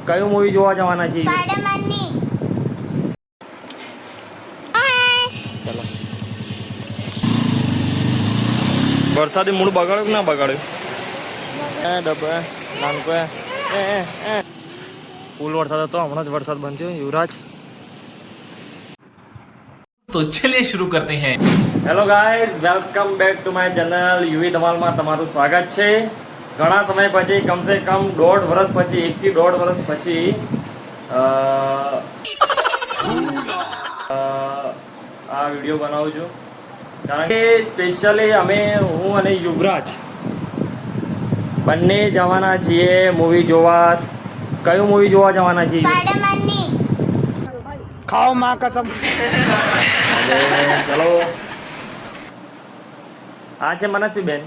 કયું મૂવી જોવા જવાના છીએ? સ્પાઈડરમેનની. ચલો. વરસાદી મૂડ બગાડ્યું કે ના બગાડ્યું? ડબ્બા નાનકો ફૂલ વરસાદ હતો, હમણાં જ વરસાદ બંધ થયો. યુવરાજ, તો ચલિए शुरू करते हैं. Hello guys, welcome back to my channel UV ધમાલમાં તમારું સ્વાગત છે. ઘણા સમય પછી, કમસે કમ 1.5 વર્ષ પછી, 1 થી 1.5 વર્ષ પછી આ વિડીયો બનાવું છું. કારણ કે સ્પેશિયલી હું અને યુવરાજ બંને જવાના છીએ મૂવી જોવા. કયું મૂવી જોવા જવાના છીએ? સ્પાઈડરમેનની. ખાઓ માં કસમ. ચલો. આ છે મનસી બેન.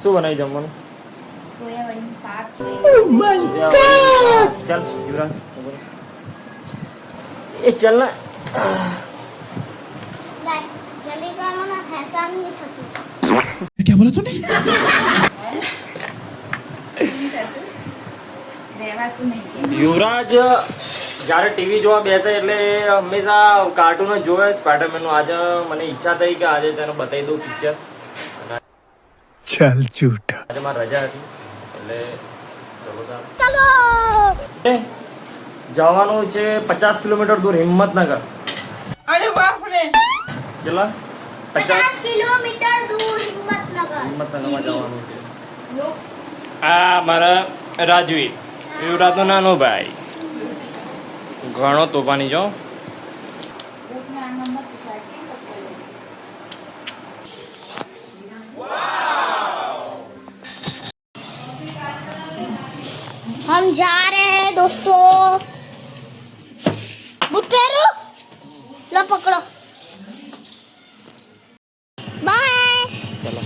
શું બનાવી જમવાનું? સોયાવડીનું શાક છે. ચાલ યુવરાજ, એ ચાલ ને. લાય, જલ્દી કરો ને, હેસાન નહીં થતું. क्या बोला तूने? યુવરાજ જ્યારે ટીવી જોવા બેસે એટલે હંમેશા કાર્ટૂન જ જોવે સ્પાઈડરમેનનું. આજે મને ઈચ્છા થઈ કે આજે તેને બતાવી દઉં પિક્ચર. चल झूठा. આજે મારી રજા હતી એટલે ચલો. જવાનું છે 50 કિલોમીટર દૂર હિંમતનગર. અરે બાપ રે, કેટલા? 50 કિલોમીટર દૂર હિંમતનગર. હિંમતનગરમાં જવાનું છે. આ મારા રાજવી, યુવરાજનો નાનો ભાઈ, ઘણો તોફાની જો. हम जा रहे हैं दोस्तों. बूट पहनो, लो पकड़ो. बाय. ચલો.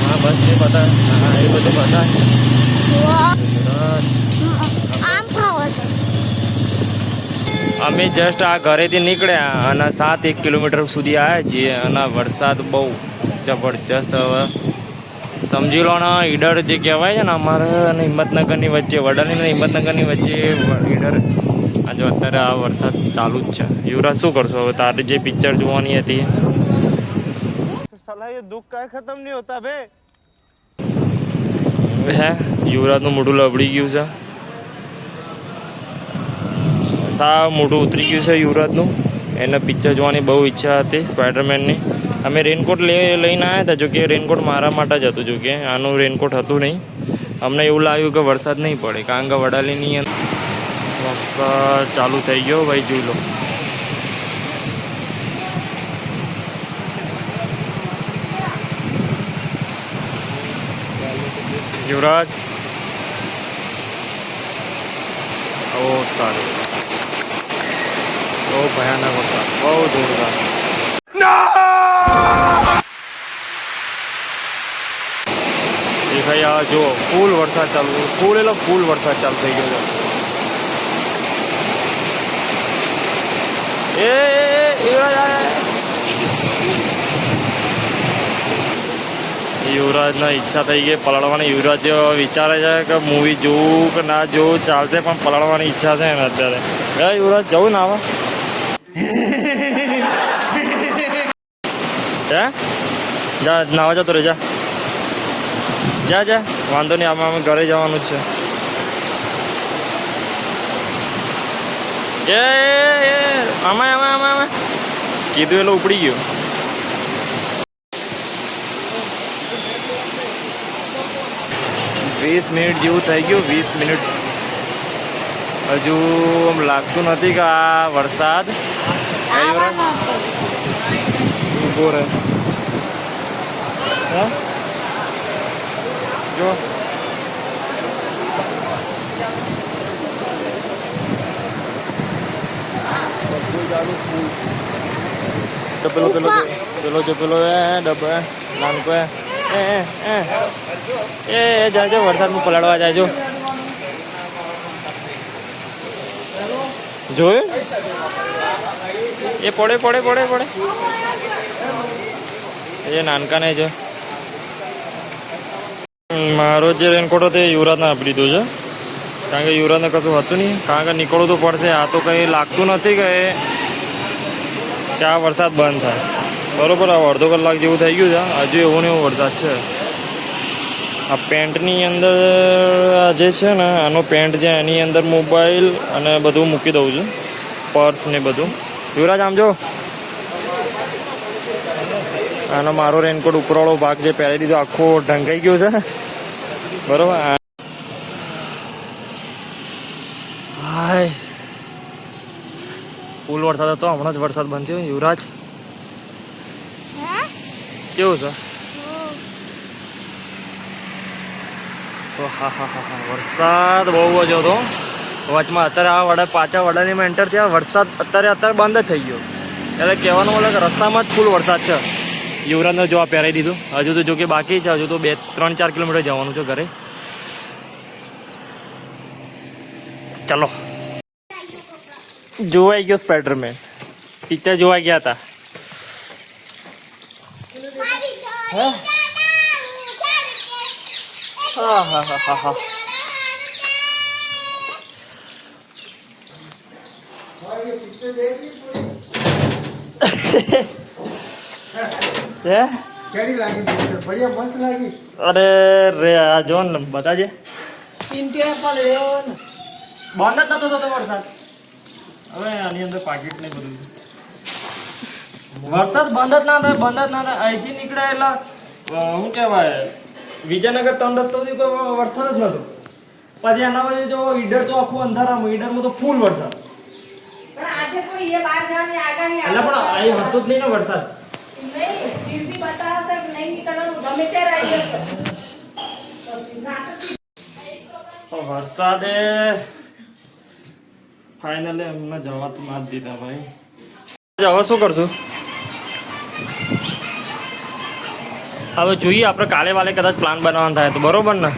હા બસ એ બધા, હા એ બધું બધા. આમ ખાવો છે. અમે જસ્ટ આ ઘરેથી નીકળ્યા અને 7-1 કિલોમીટર સુધી આવ્યા છીએ અને વરસાદ બહુ જબરજસ્ત. હવે સમજી લો ને, ઈડર જે કહેવાય છે ને અમારે અને હિંમતનગરની વચ્ચે, વડાલી અને હિંમતનગરની વચ્ચે ઈડર. આજે અત્યારે આ વરસાદ ચાલુ જ છે. યુવરાજ શું કરશો હવે? તારે જે પિક્ચર જોવાની હતી साला ये दुख का खत्म नहीं होता बे. હે, યુવરાજનું મોઢું લબડી ગયું છે. સાવ મોઢું ઉતરી ગયું છે યુવરાજનું. એને પિક્ચર જોવાની બહુ ઈચ્છા હતી સ્પાઈડરમેનની. અમે રેનકોટ લઈને આવ્યા હતા, જોકે રેનકોટ મારા માટે જ હતું, જોકે આનું રેનકોટ હતું નહીં. અમને એવું લાગ્યું કે વરસાદ નહીં પડે, કારણ કે વડાલીની અંદર વરસાદ ચાલુ થઈ ગયો ભાઈ. જોઈ લો. યુવરાજ, ઓ સારું, બહુ ભયાનક વરસાદ, બહુ જોરદાર. દેખાઈ આ જો ફૂલ વરસાદ ચાલુ, ફૂલ એટલે ફૂલ વરસાદ ચાલુ થઈ ગયો છે. યુવરાજને ઈચ્છા થઈ ગઈ પલાળવાની. યુવરાજ વિચારે છે કે મૂવી જોવું કે ના જોવું, ચાલશે પણ પલાળવાની ઈચ્છા છે ને અત્યારે. યુવરાજ જવું ને આવા? હે, જા નાવા જતો રે, જા જા જા, વાંધો નહીં. આમાં અમે ઘરે જવાનું જ છે. આમાં આમાં આમાં આમાં કીધું એટલે ઉપડી ગયું. વીસ મિનિટ જેવું થઈ ગયું. 20 મિનિટ હજુ લાગતું નથી કે આ વરસાદ ઉભો રહે. જો ચાલુ ફૂલ પેલો પેલો પેલો જો પેલો ડબ્બો નાનકો જાજો વરસાદમાં પલાળવા જાયજો જોયું એ પડે પડે પડે પડે એ નાનકા ને જો મારો જે રેનકોટ હતો એ યુવરાજને આપી દીધો છે કારણ કે યુવરાજને કશું હતું નહીં કારણ કે નીકળવું તો પડશે આ તો કંઈ લાગતું નથી કે આ વરસાદ બંધ થાય બરોબર આ અડધો કલાક જેવું થઈ ગયું છે હજુ એવો ને એવો વરસાદ છે આ પેન્ટની અંદર જે છે ને આનો પેન્ટ છે એની અંદર મોબાઈલ અને બધું મૂકી દઉં છું પર્સ ને બધું યુવરાજ આમ જો આનો મારો રેનકોટ ઉપરવાળો ભાગ જે પહેરી દીધો આખો ઢંકાઈ ગયો છે બરોબર હાય ફૂલ વરસાદ હતો હમણાં જ વરસાદ બંધ થયો યુવરાજ કેવું છે હા હા હા હા વરસાદ બહુ જ હતો વચમાં અત્યારે આ વડા પાછા વડાની માં એન્ટર થયા વરસાદ અત્યારે બંધ જ થઈ ગયો એટલે કહેવાનું મતલબ રસ્તામાં જ ફૂલ વરસાદ છે યુવરાજને જો આ પહેરાવી દીધું હજુ તો જો કે બાકી છે હજુ તો 3-4 કિલોમીટર જવાનું છે ઘરે ચલો જોવાઈ ગયો સ્પાઈડરમેન પિક્ચર જોવા ગયા હતા હા હા હા હા હા અરે રે આ જો ને બતાજે બંધ જ નતો થતો વરસાદ હવે આની અંદર પાકીટ ને બધું વરસાદ બંધ જ ના થાય અહીંથી નીકળે એટલે શું કહેવાય વિજયનગર 3 રસ્તોથી કોઈ વરસાદ જ નતો પછી એના પછી જો ઈડર તો આખું અંધારામાં ઈડરમાં તો ફૂલ વરસાદ પણ આજે કોઈ એ બહાર જવાની આગાહી એટલે પણ અહીં હતો જ નહીં ને વરસાદ નહીં ફીરથી બતાવશે કે નહીં નીકળવાનું ગમે ત્યારે આવી જશે વરસાદે ફાઇનલી એમને જવા તો ના જ દીધા ભાઈ હવે શું કરશું હવે જોઈએ આપણે કાલે વાલે કદાચ પ્લાન બનાવવાનો થાય તો બરોબર ને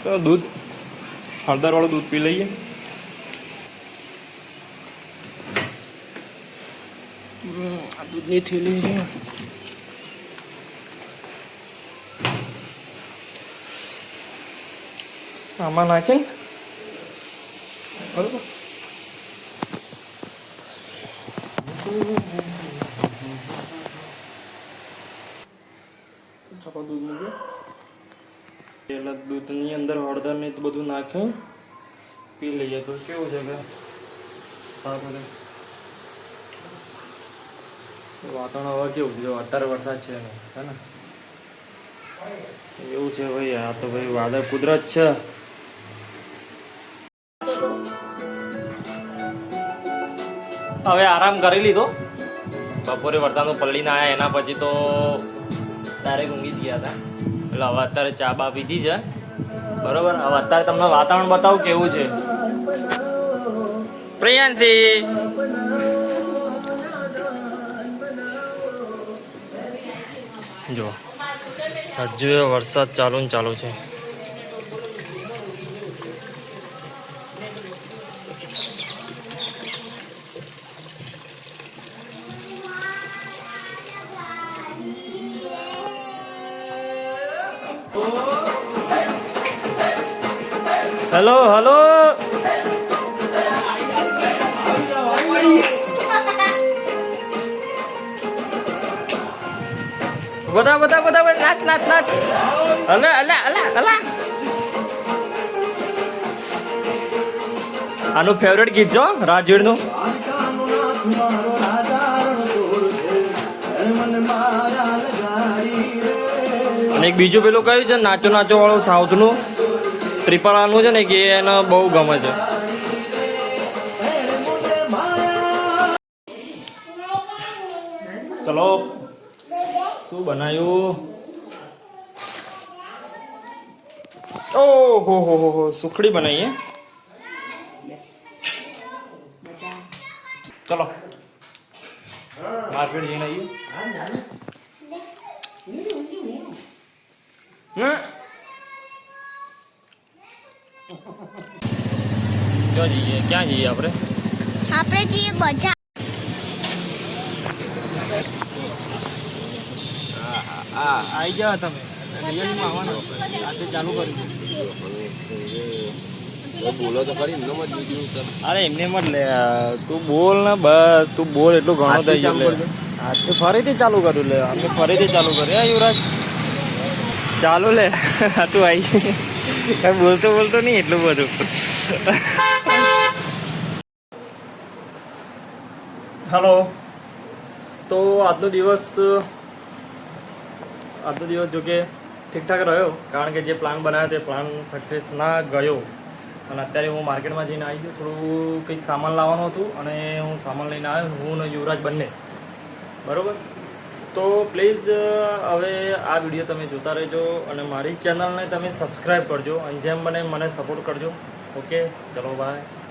તો દૂધ હળદરવાળું દૂધ પી લઈએ આ દૂધની થેલી છે આમાં નાખીને બરોબર દૂધ મૂક્યું પેલા દૂધની અંદર હળદર ને બધું નાખી પી લઈએ તો કેવું છે કે સારું રહે વાતાવરણ હવે કેવું છે અત્યારે વરસાદ છે ને હે ને એવું છે ભાઈ આ તો ભાઈ વાદળ કુદરત છે હવે આરામ કરી લીધો બપોરે વરસાદનું પલળીને આવ્યા એના પછી તો ડાયરેક્ટ ઊંઘી ગયા હતા એટલે હવે અત્યારે ચા બા પીધી છે બરોબર હવે અત્યારે તમને વાતાવરણ બતાવું કેવું છે પ્રિયાંશી જો હજુ વરસાદ ચાલુ ને ચાલુ છે હેલો હેલો બધા બધા બધા નાચ નાચ નાચ અલા અલા અલા અલા આનું ફેવરેટ ગીત જો રાજવીર નું અને એક બીજું પેલું કયું છે નાચો નાચો વાળું સાઉથ નું ત્રિપલાનું છે ને કે એને બહુ ગમે છે ચલો શું બનાવ્યું ઓહો હો સુખડી બનાવીએ ચલો માર્કેટ જઈને આવીએ ના ક્યાં જઈએ આપણે આપણે જઈએ બજાર. આવી જાઓ તમે રિયલમાં આવવાના આજે ચાલુ કર્યું બોલો તો ખરી એમને મત બીજું અરે એમને મત લે તું બોલ ને બસ તું બોલ એટલું ઘણું થઈ ગયું લે આજથી ફરીથી ચાલુ કર્યું લે અમે ફરીથી ચાલુ કર્યું હે યુવરાજ ચાલુ લે તું આવી કઈ બોલતો નહીં એટલું બધું હલો તો આજનો દિવસ જો કે ઠીકઠાક રહ્યો કારણ કે જે પ્લાન બનાવ્યો તે પ્લાન સક્સેસ ના ગયો અને અત્યારે હું માર્કેટમાં જઈને આવી ગયો થોડું કંઈક સામાન લાવવાનું હતું અને હું સામાન લઈને આવ્યો હું અને યુવરાજ બંને બરાબર તો પ્લીઝ હવે આ વિડીયો તમે જોતા રહેજો અને મારી ચેનલને તમે સબસ્ક્રાઈબ કરજો અને જેમ બને મને સપોર્ટ કરજો ઓકે ચલો બાય